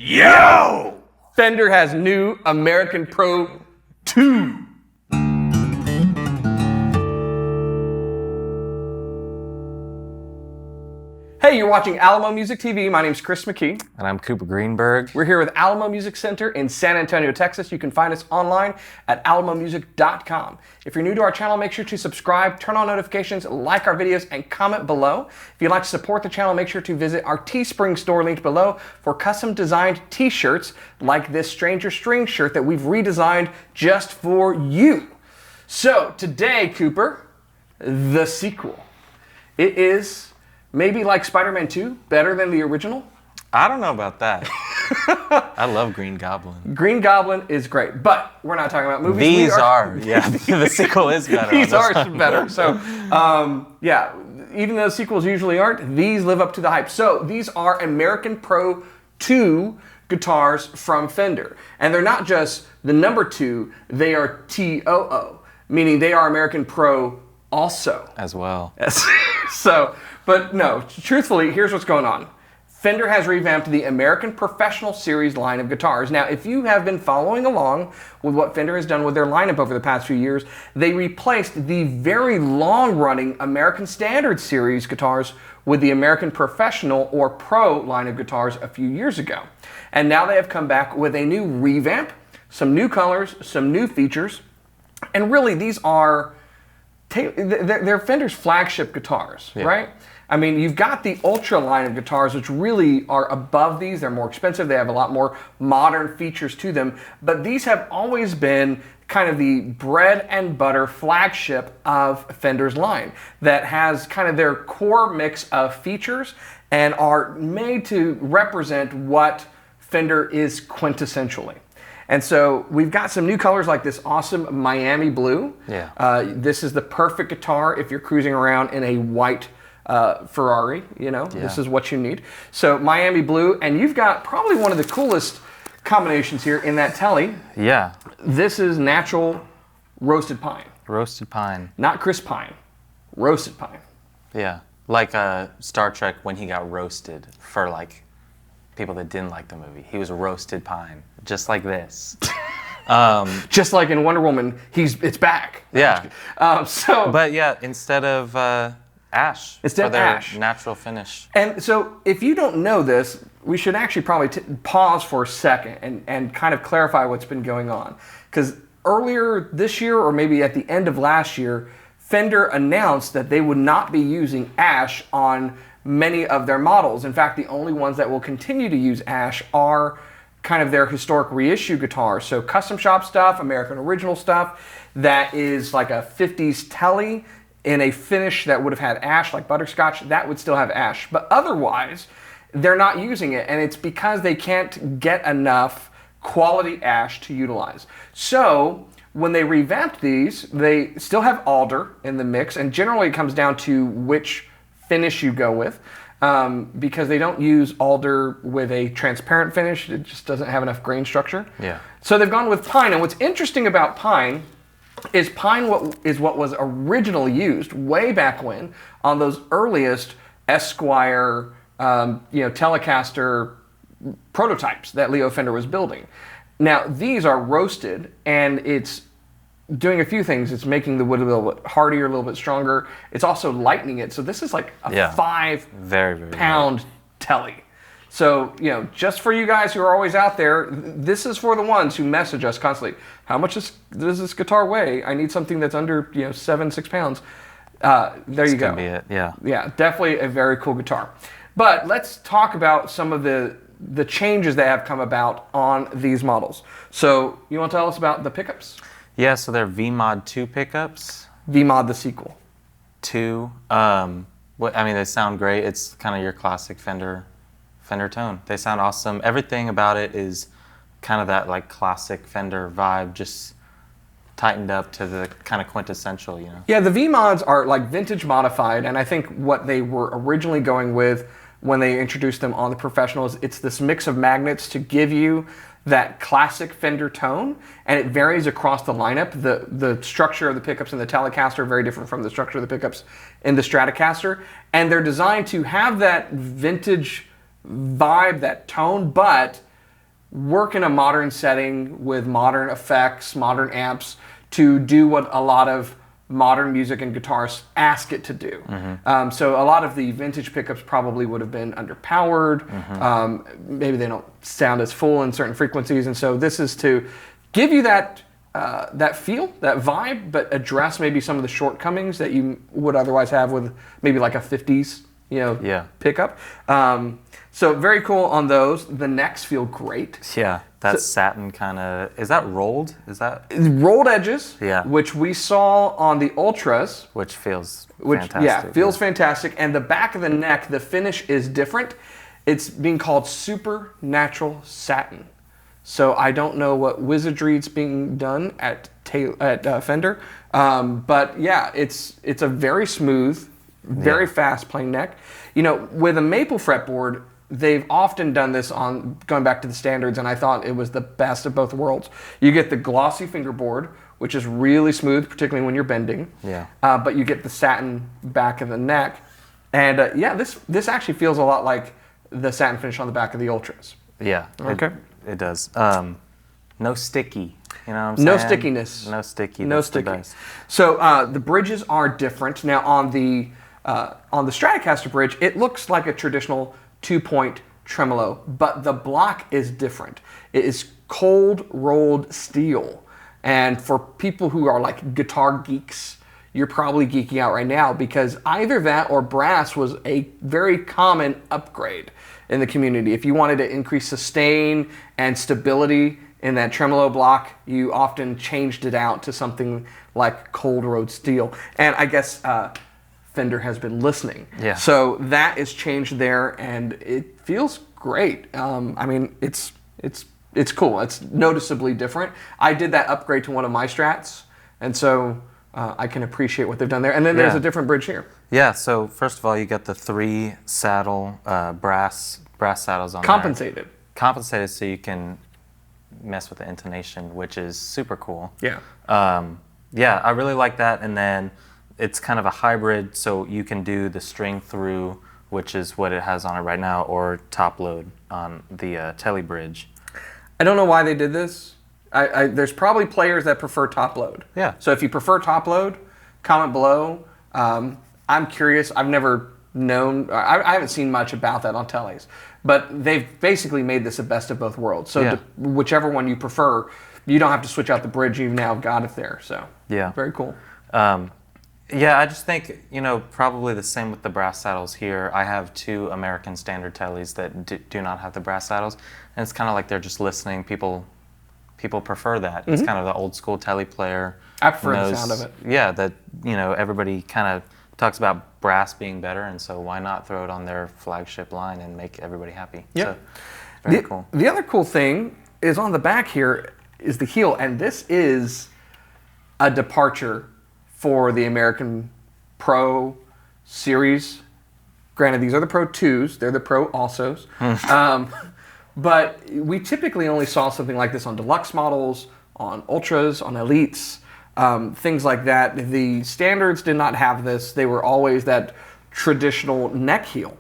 Yo! Fender has new American Pro 2. Hey, you're watching Alamo Music TV. My name's Chris McKee. And I'm Cooper Greenberg. We're here with Alamo Music Center in San Antonio, Texas. You can find us online at alamomusic.com. If you're new to our channel, make sure to subscribe, turn on notifications, like our videos, and comment below. If you'd like to support the channel, make sure to visit our Teespring store linked below for custom designed t-shirts like this Stranger String shirt that we've redesigned just for you. So today, Cooper, the sequel. It is maybe like Spider-Man 2, better than the original? I don't know about that. I love Green Goblin. Green Goblin is great, but we're not talking about movies. These are yeah, the sequel is better. These are better. So, yeah, even though sequels usually aren't, these live up to the hype. So these are American Pro 2 guitars from Fender. And they're not just the number 2, they are TOO, meaning they are American Pro also. As well. Yes. So, but no, truthfully, here's what's going on. Fender has revamped the American Professional Series line of guitars. Now, if you have been following along with what Fender has done with their lineup over the past few years, they replaced the very long-running American Standard Series guitars with the American Professional or Pro line of guitars a few years ago. And now they have come back with a new revamp, some new colors, some new features, and really these are they're Fender's flagship guitars, right? I mean, you've got the Ultra line of guitars, which really are above these. They're more expensive. They have a lot more modern features to them. But these have always been kind of the bread and butter flagship of Fender's line that has kind of their core mix of features and are made to represent what Fender is quintessentially. And so we've got some new colors like this awesome Miami blue. Yeah. This is the perfect guitar if you're cruising around in a white Ferrari, you know, This is what you need. So Miami blue, and you've got probably one of the coolest combinations here in that Tele. Yeah. This is natural roasted pine. Roasted pine. Not crisp pine, roasted pine. Yeah. Like Star Trek when he got roasted for like people that didn't like the movie. He was roasted pine, just like this. Just like in Wonder Woman, it's back. Yeah. But yeah, instead of ash for their natural finish. And so if you don't know this, we should actually probably pause for a second and kind of clarify what's been going on. Because earlier this year, or maybe at the end of last year, Fender announced that they would not be using ash on many of their models. In fact, the only ones that will continue to use ash are kind of their historic reissue guitars. So custom shop stuff, American original stuff, that is like a 50s Tele in a finish that would have had ash, like butterscotch, that would still have ash. But otherwise, they're not using it, and it's because they can't get enough quality ash to utilize. So when they revamped these, they still have alder in the mix, and generally it comes down to which finish you go with, because they don't use alder with a transparent finish. It just doesn't have enough grain structure. Yeah. So they've gone with pine, and what's interesting about pine is what was originally used way back when on those earliest Esquire, Telecaster prototypes that Leo Fender was building. Now these are roasted, and it's doing a few things. It's making the wood a little bit hardier, a little bit stronger. It's also lightening it. So this is like a 5-pound Tele. So, just for you guys who are always out there, this is for the ones who message us constantly. How much does this guitar weigh? I need something that's under 6 pounds. There you go. Could be it. Yeah. Yeah, definitely a very cool guitar. But let's talk about some of the changes that have come about on these models. So you want to tell us about the pickups? Yeah, so they're VMod 2 pickups. VMod the sequel. 2. They sound great. It's kind of your classic Fender tone. They sound awesome. Everything about it is kind of that like classic Fender vibe, just tightened up to the kind of quintessential, Yeah, the VMods are like vintage modified, and I think what they were originally going with when they introduced them on the Professionals, it's this mix of magnets to give you that classic Fender tone, and it varies across the lineup. The structure of the pickups in the Telecaster are very different from the structure of the pickups in the Stratocaster, and they're designed to have that vintage vibe, that tone, but work in a modern setting with modern effects, modern amps to do what a lot of modern music and guitars ask it to do. So a lot of the vintage pickups probably would have been underpowered. Maybe they don't sound as full in certain frequencies, and so this is to give you that that feel, that vibe, but address maybe some of the shortcomings that you would otherwise have with maybe like a 50s, pickup. So very cool on those. The necks feel great. Yeah, that satin kind of, is that rolled? Is that? Rolled edges, Yeah. which we saw on the Ultras. Which feels fantastic. Yeah, feels fantastic. And the back of the neck, the finish is different. It's being called supernatural satin. So I don't know what wizardry it's being done at Fender, but yeah, it's a very smooth, very fast playing neck. With a maple fretboard, they've often done this on going back to the standards, and I thought it was the best of both worlds. You get the glossy fingerboard, which is really smooth, particularly when you're bending. Yeah. But you get the satin back of the neck, and this actually feels a lot like the satin finish on the back of the Ultras. Yeah. Okay. It does. No sticky. You know what I'm saying? No stickiness. No sticky. No That's the sticky. best. So the bridges are different. Now on the Stratocaster bridge, it looks like a traditional 2-point tremolo, but the block is different. It is cold rolled steel. And for people who are like guitar geeks, you're probably geeking out right now because either that or brass was a very common upgrade in the community. If you wanted to increase sustain and stability in that tremolo block, you often changed it out to something like cold rolled steel. And I guess Fender has been listening. Yeah. So that is changed there, and it feels great. It's cool. It's noticeably different. I did that upgrade to one of my Strats, and so I can appreciate what they've done there. And then there's a different bridge here. Yeah, so first of all, you got the 3 saddle brass saddles on Compensated. there. Compensated so you can mess with the intonation, which is super cool. Yeah. I really like that. And then it's kind of a hybrid, so you can do the string through, which is what it has on it right now, or top load on the Tele Bridge. I don't know why they did this. There's probably players that prefer top load. Yeah. So if you prefer top load, comment below. I'm curious. I've never known. I haven't seen much about that on teles, but they've basically made this a best of both worlds. So whichever one you prefer, you don't have to switch out the bridge. You've now got it there. So very cool. I just think, probably the same with the brass saddles here. I have 2 American standard teles that do not have the brass saddles, and it's kind of like they're just listening. People prefer that. It's kind of the old school tele player. I prefer the sound of it. Yeah, that everybody kind of talks about brass being better, and so why not throw it on their flagship line and make everybody happy? Yeah. So, very cool. The other cool thing is on the back here is the heel, and this is a departure for the American Pro series. Granted, these are the Pro 2s. They're the Pro Alsos. But we typically only saw something like this on deluxe models, on Ultras, on Elites, things like that. The standards did not have this. They were always that traditional neck heel.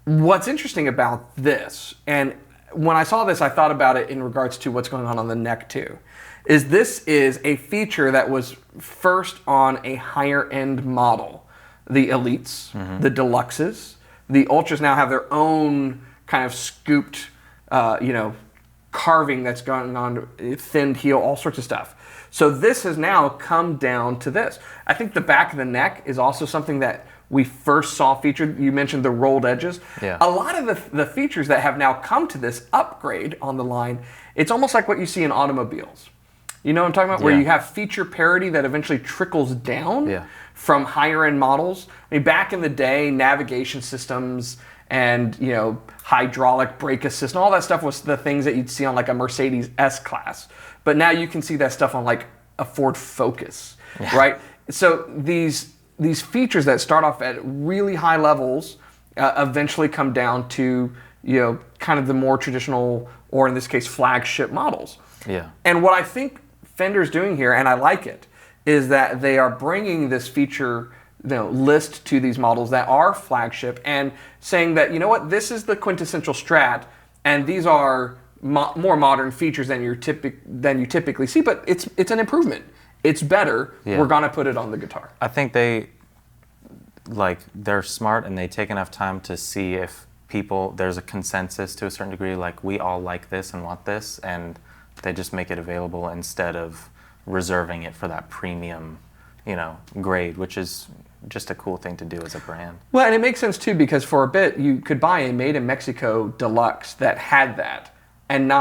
What's interesting about this, and when I saw this, I thought about it in regards to what's going on the neck too, is this is a feature that was first on a higher end model. The Elites, the Deluxes, the Ultras now have their own kind of scooped, carving that's going on, thinned heel, all sorts of stuff. So this has now come down to this. I think the back of the neck is also something that we first saw featured. You mentioned the rolled edges. Yeah. A lot of the features that have now come to this upgrade on the line, it's almost like what you see in automobiles. You know what I'm talking about? Where you have feature parity that eventually trickles down from higher end models. I mean, back in the day, navigation systems and hydraulic brake assist and all that stuff was the things that you'd see on like a Mercedes S-Class. But now you can see that stuff on like a Ford Focus, right? So these features that start off at really high levels eventually come down to kind of the more traditional, or in this case, flagship models. Yeah. And what I think Fender's doing here, and I like it, is that they are bringing this feature list to these models that are flagship and saying that, this is the quintessential Strat, and these are more modern features than you typically see, but it's an improvement. It's better. Yeah. We're gonna put it on the guitar. I think they're smart and they take enough time to see if there's a consensus to a certain degree, like we all like this and want this, and they just make it available instead of reserving it for that premium, grade, which is just a cool thing to do as a brand. Well, and it makes sense too, because for a bit you could buy a made in Mexico deluxe that had that, and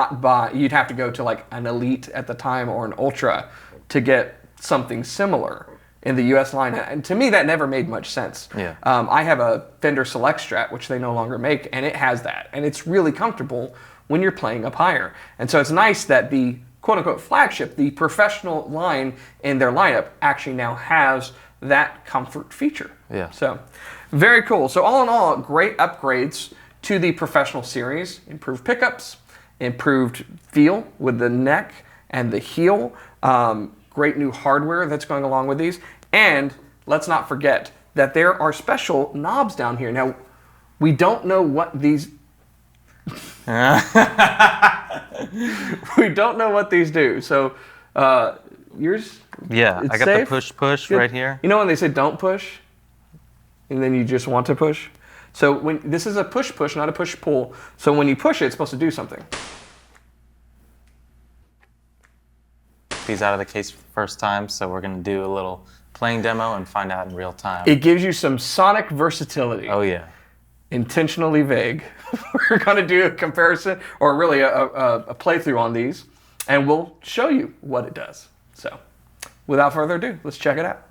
you'd have to go to like an Elite at the time or an Ultra to get something similar in the US line. And to me, that never made much sense. Yeah. I have a Fender Select Strat, which they no longer make, and it has that. And it's really comfortable when you're playing up higher. And so it's nice that the quote-unquote flagship, the professional line in their lineup, actually now has that comfort feature. Yeah. So very cool. So all in all, great upgrades to the professional series. Improved pickups, improved feel with the neck and the heel. Great new hardware that's going along with these. And let's not forget that there are special knobs down here. Now, we don't know what these... we don't know what these do. So yours... Yeah, I got safe? the push Good. right here. You know when they say don't push? And then you just want to push? So this is a push-push, not a push-pull. So when you push it, it's supposed to do something. These out of the case for the first time, so we're going to do a little playing demo and find out in real time. It gives you some sonic versatility. Oh yeah. Intentionally vague. We're going to do a comparison, or really a playthrough on these, and we'll show you what it does. So without further ado, let's check it out.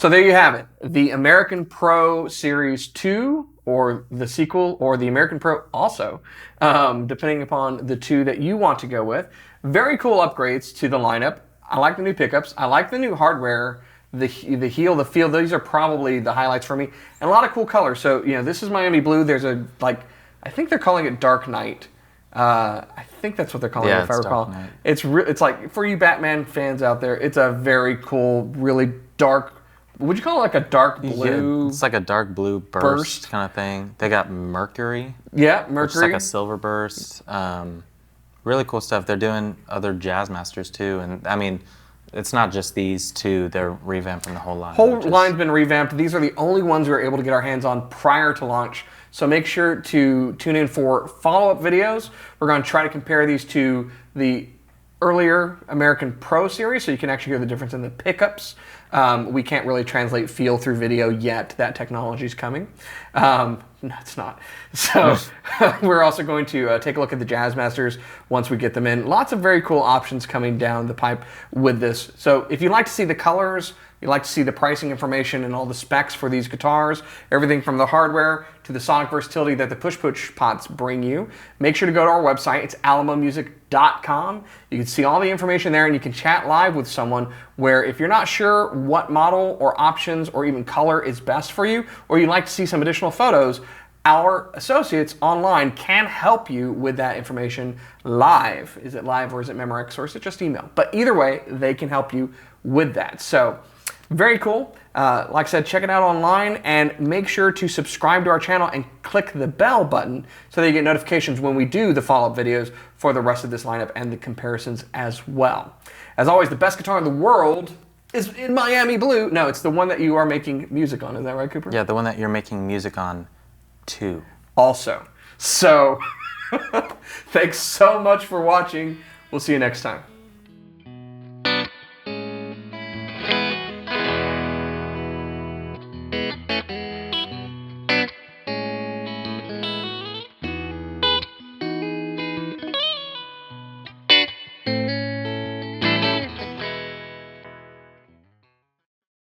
So there you have it. The American Pro Series 2, or the sequel, or the American Pro also, depending upon the two that you want to go with. Very cool upgrades to the lineup. I like the new pickups. I like the new hardware, the heel, the feel. These are probably the highlights for me. And a lot of cool colors. So, you know, this is Miami Blue. There's a, like, I think they're calling it Dark Knight. I think that's what they're calling it, if I recall. It's like, for you Batman fans out there, it's a very cool, really dark, would you call it like a dark blue? Yeah, it's like a dark blue burst kind of thing. They got Mercury. Yeah, Mercury. Which is like a silver burst. Really cool stuff. They're doing other Jazzmasters too. And I mean, it's not just these two. They're revamping the whole line. Whole line's been revamped. These are the only ones we were able to get our hands on prior to launch. So make sure to tune in for follow-up videos. We're going to try to compare these to the earlier American Pro series, so you can actually hear the difference in the pickups. We can't really translate feel through video yet. That technology is coming. No, it's not. So we're also going to take a look at the Jazzmasters once we get them in. Lots of very cool options coming down the pipe with this. So if you'd like to see the colors, you'd like to see the pricing information and all the specs for these guitars, everything from the hardware to the sonic versatility that the push-push pots bring you, make sure to go to our website. It's alamomusic.com. You can see all the information there, and you can chat live with someone where if you're not sure what model or options or even color is best for you, or you'd like to see some additional photos, our associates online can help you with that information live. Is it live or is it Memorex or is it just email? But either way, they can help you with that. So very cool. Like I said, check it out online and make sure to subscribe to our channel and click the bell button so that you get notifications when we do the follow-up videos for the rest of this lineup and the comparisons as well. As always, the best guitar in the world is in Miami Blue. No, it's the one that you are making music on. Is that right, Cooper? Yeah, the one that you're making music on too. Also. So, thanks so much for watching. We'll see you next time.